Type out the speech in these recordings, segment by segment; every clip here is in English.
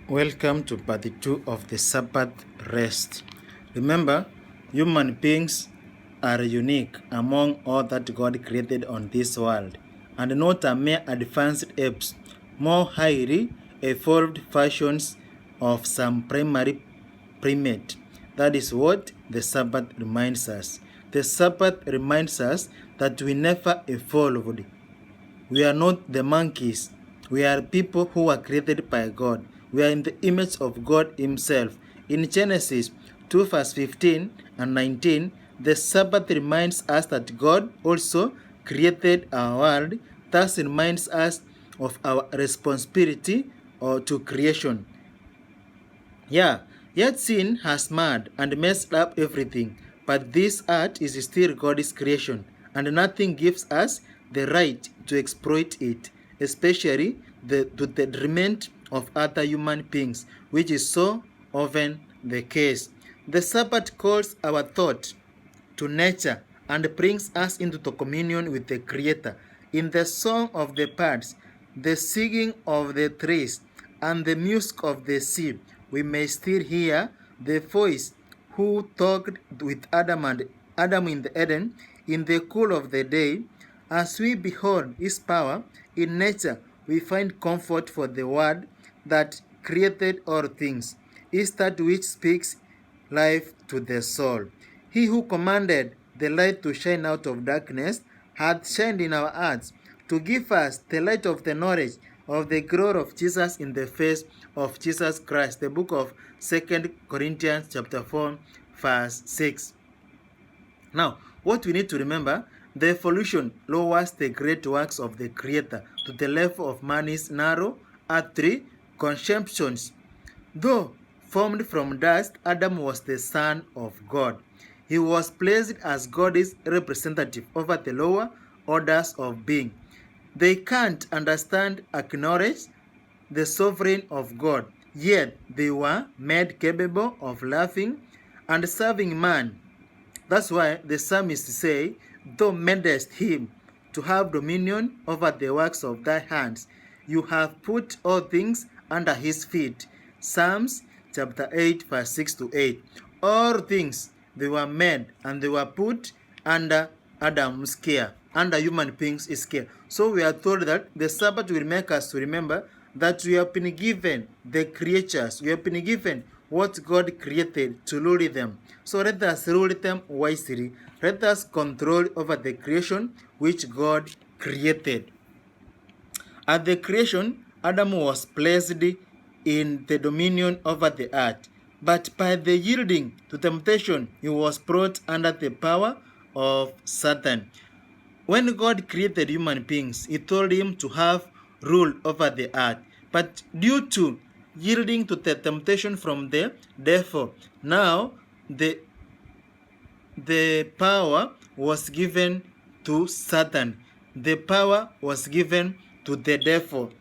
Welcome to part 2 of the Sabbath rest. Remember, human beings are unique among all that God created on this world, and not a mere advanced apes, more highly evolved versions of some primary primate. That is what the Sabbath reminds us. The Sabbath reminds us that we never evolved. We are not the monkeys. We are people who were created by God. We are in the image of God Himself. In Genesis 2 verse 15 and 19, the Sabbath reminds us that God also created our world, thus reminds us of our responsibility or to creation. Yet sin has marred and messed up everything, but this earth is still God's creation, and nothing gives us the right to exploit it, especially to the detriment of other human beings, which is so often the case. The Sabbath calls our thought to nature and brings us into the communion with the Creator. In the song of the birds, the singing of the trees, and the music of the sea, we may still hear the voice who talked with Adam in the Eden in the cool of the day. As we behold His power in nature, we find comfort for the Word that created all things, is that which speaks life to the soul. He who commanded the light to shine out of darkness hath shined in our hearts to give us the light of the knowledge of the glory of Jesus in the face of Jesus Christ. The book of 2 Corinthians chapter 4 verse 6. Now, what we need to remember, the evolution lowers the great works of the Creator to the level of man's narrow earthly conceptions. Though formed from dust, Adam was the son of God. He was placed as God's representative over the lower orders of being. They can't understand, acknowledge the sovereignty of God, yet they were made capable of loving and serving man. That's why the psalmist say, "Thou madest him to have dominion over the works of thy hands. You have put all things under his feet." Psalms chapter 8 verse 6 to 8. All things, they were made and they were put under Adam's care, under human beings' care. So we are told that the Sabbath will make us to remember that we have been given the creatures, we have been given what God created to rule them. So let us rule them wisely. Let us control over the creation which God created. At the creation, Adam was placed in the dominion over the earth. But by the yielding to temptation, he was brought under the power of Satan. When God created human beings, He told him to have rule over the earth. But due to yielding to the temptation from the devil, now the power was given to Satan. The power was given to the devil.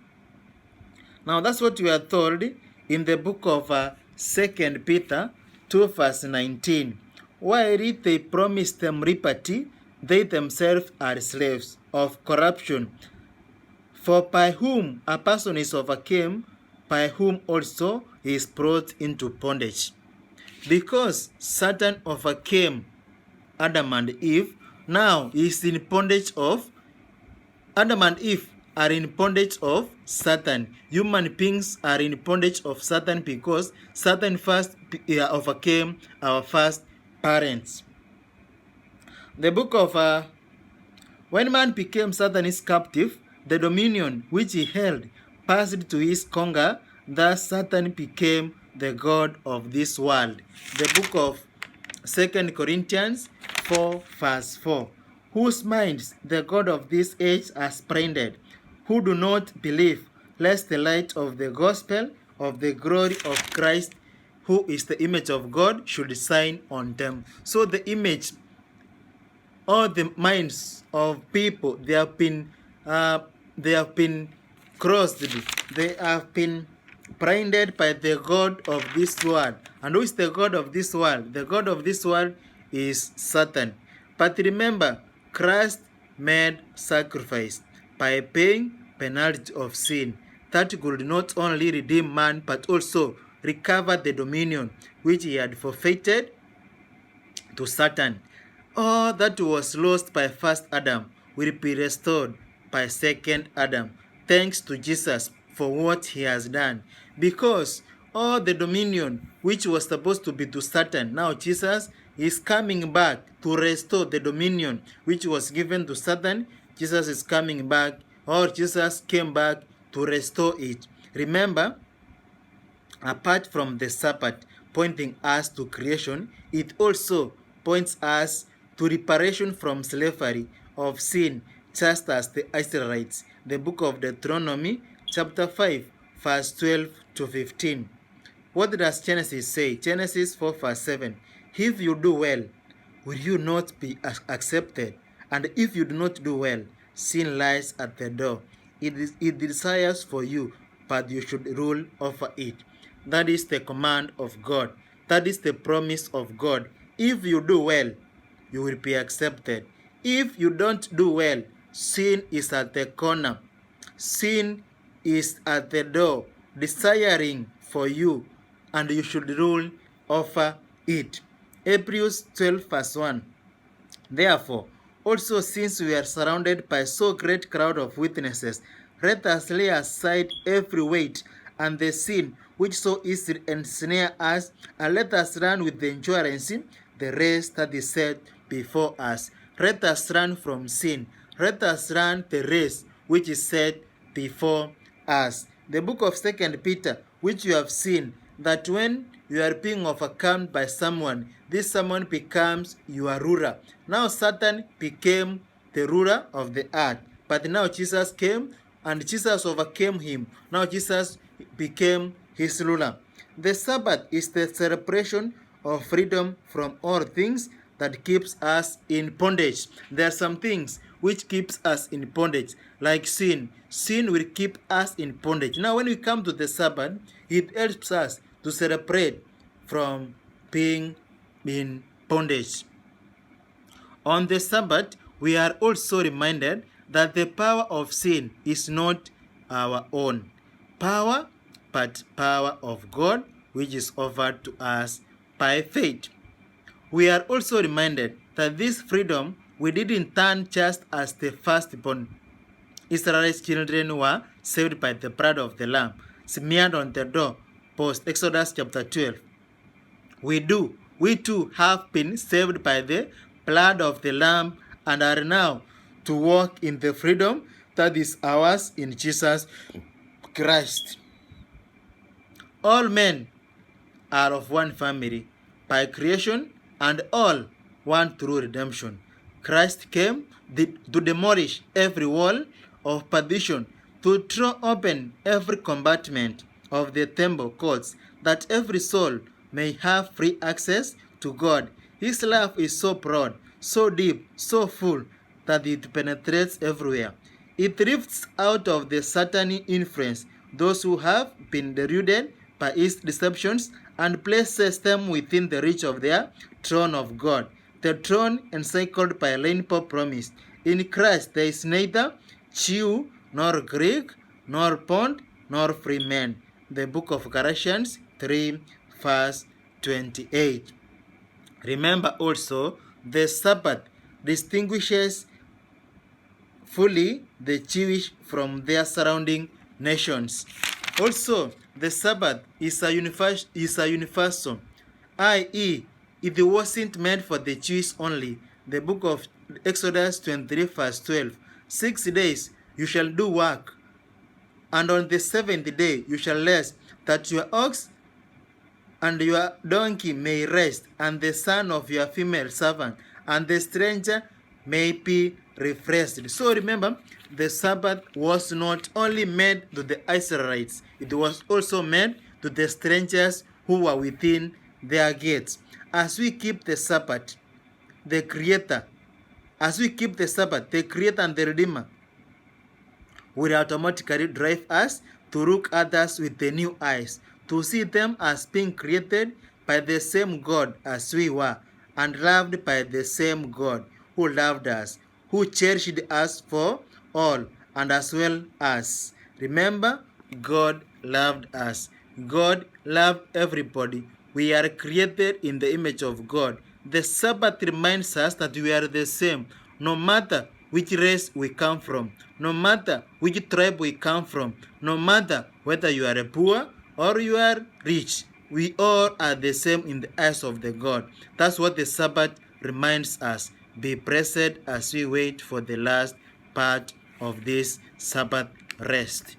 Now that's what we are told in the book of 2 Peter 2 verse 19. While they promised them liberty, they themselves are slaves of corruption. For by whom a person is overcome, by whom also he is brought into bondage. Because Satan overcame Adam and Eve, now he is in bondage of Adam and Eve are in bondage of Satan. Human beings are in bondage of Satan because Satan first overcame our first parents. The book of when man became Satan's captive, the dominion which he held passed to his conqueror. Thus Satan became the god of this world. The book of 2 Corinthians 4 verse 4. Whose minds the god of this age has blinded, who do not believe, lest the light of the gospel of the glory of Christ, who is the image of God, should shine on them. So the image, all the minds of people, they have been crossed, they have been blinded by the god of this world. And who is the god of this world? The god of this world is Satan. But remember, Christ made sacrifice by paying penalty of sin. that could not only redeem man but also recover the dominion which he had forfeited to Satan. All that was lost by first Adam will be restored by second Adam, thanks to Jesus for what he has done. Because all the dominion which was supposed to be to Satan, now Jesus is coming back to restore the dominion which was given to Satan. Jesus is coming back, or Jesus came back to restore it. Remember, apart from the Sabbath pointing us to creation, it also points us to reparation from slavery of sin, just as the Israelites. The book of Deuteronomy, chapter 5, verse 12 to 15. What does Genesis say? Genesis 4, verse 7. If you do well, will you not be accepted? And if you do not do well, sin lies at the door. It desires for you, but you should rule over it. That is the command of God. That is the promise of God. If you do well, you will be accepted. If you don't do well, sin is at the corner. Sin is at the door, desiring for you, and you should rule over it. Hebrews 12 verse 1. Therefore, also since we are surrounded by so great crowd of witnesses, let us lay aside every weight and the sin which so easily ensnare us, and let us run with endurance the race that is set before us. Let us run from sin. Let us run the race which is set before us. The book of 2 Peter, which you have seen, that when you are being overcome by someone, this someone becomes your ruler. Now Satan became the ruler of the earth, but now Jesus came and Jesus overcame him. Now Jesus became his ruler. The Sabbath is the celebration of freedom from all things that keeps us in bondage. There are some things which keeps us in bondage, like sin. Sin will keep us in bondage. Now when we come to the Sabbath, it helps us to celebrate from being in bondage. On the Sabbath, we are also reminded that the power of sin is not our own power, but power of God, which is offered to us by faith. We are also reminded that this freedom we didn't turn just as the firstborn. Israel's children were saved by the blood of the Lamb, smeared on the door, post Exodus chapter 12. We too have been saved by the blood of the Lamb and are now to walk in the freedom that is ours in Jesus Christ. All men are of one family by creation, and all one through redemption. Christ came to demolish every wall of partition, to throw open every compartment of the temple courts, that every soul may have free access to God. His love is so broad, so deep, so full, that it penetrates everywhere. It lifts out of the Satanic influence those who have been deluded by its deceptions and places them within the reach of their throne of God, the throne encircled by a rainbow promise. In Christ there is neither Jew nor Greek, nor bond nor free man. The book of Galatians 3 verse 28. Remember also, the Sabbath distinguishes fully the Jewish from their surrounding nations. Also, the Sabbath is a universal, i.e., it wasn't meant for the Jews only. The book of Exodus 23 verse 12. 6 days you shall do work, and on the seventh day you shall rest, that your ox and your donkey may rest, and the son of your female servant, and the stranger may be refreshed. So remember, the Sabbath was not only made to the Israelites, it was also made to the strangers who were within their gates. As we keep the Sabbath, the Creator and the Redeemer will automatically drive us to look at others with the new eyes, to see them as being created by the same God as we were, and loved by the same God who loved us, who cherished us for all, and as well as. Remember, God loved us. God loved everybody. We are created in the image of God. The Sabbath reminds us that we are the same, no matter which race we come from, no matter which tribe we come from, no matter whether you are poor or you are rich. We all are the same in the eyes of the God. That's what the Sabbath reminds us. Be present as we wait for the last part of this Sabbath rest.